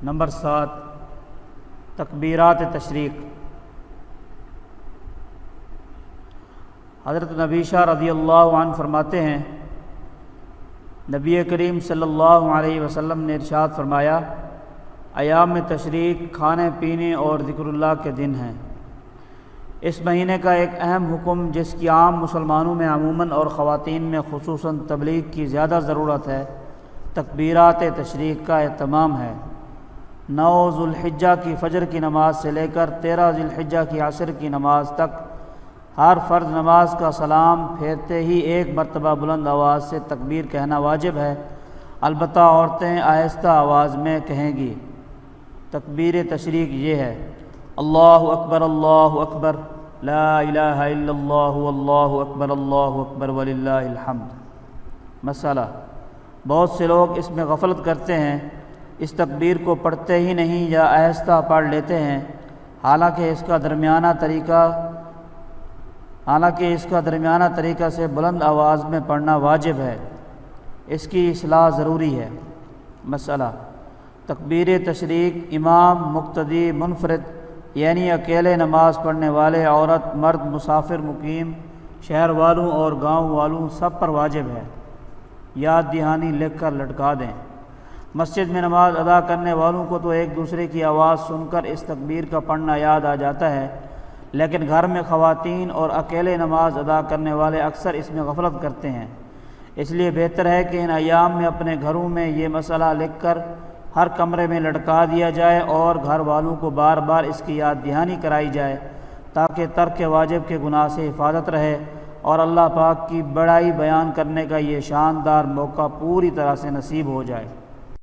Number 7 تکبیرات تشریق۔ حضرت نبیشہ رضی اللہ عنہ فرماتے ہیں، نبی کریم صلی اللہ علیہ وسلم نے ارشاد فرمایا، ایام تشریق کھانے پینے اور ذکر اللہ کے دن ہیں۔ اس مہینے کا ایک اہم حکم جس کی عام مسلمانوں میں عموماً اور خواتین میں خصوصاً تبلیغ کی زیادہ ضرورت ہے، تکبیرات تشریق کا اہتمام ہے۔ 9 ذو الحجہ کی فجر کی نماز سے لے کر 13 ذی الحجہ کی عصر کی نماز تک ہر فرض نماز کا سلام پھیرتے ہی ایک مرتبہ بلند آواز سے تکبیر کہنا واجب ہے، البتہ عورتیں آہستہ آواز میں کہیں گی۔ تکبیر تشریق یہ ہے: اللہ اکبر لا الہ الا اللہ اللہ اکبر وللہ الحمد۔ مسئلہ: بہت سے لوگ اس میں غفلت کرتے ہیں، اس تکبیر کو پڑھتے ہی نہیں یا آہستہ پڑھ لیتے ہیں، حالانکہ اس کا درمیانہ طریقہ سے بلند آواز میں پڑھنا واجب ہے، اس کی اصلاح ضروری ہے۔ مسئلہ: تکبیر تشریق امام، مقتدی، منفرد یعنی اکیلے نماز پڑھنے والے، عورت، مرد، مسافر، مقیم، شہر والوں اور گاؤں والوں سب پر واجب ہے۔ یاد دہانی لکھ کر لٹکا دیں۔ مسجد میں نماز ادا کرنے والوں کو تو ایک دوسرے کی آواز سن کر اس تکبیر کا پڑھنا یاد آ جاتا ہے، لیکن گھر میں خواتین اور اکیلے نماز ادا کرنے والے اکثر اس میں غفلت کرتے ہیں۔ اس لیے بہتر ہے کہ ان ایام میں اپنے گھروں میں یہ مسئلہ لکھ کر ہر کمرے میں لٹکا دیا جائے اور گھر والوں کو بار بار اس کی یاد دہانی کرائی جائے، تاکہ ترک واجب کے گناہ سے حفاظت رہے اور اللہ پاک کی بڑائی بیان کرنے کا یہ شاندار موقع پوری طرح سے نصیب ہو جائے۔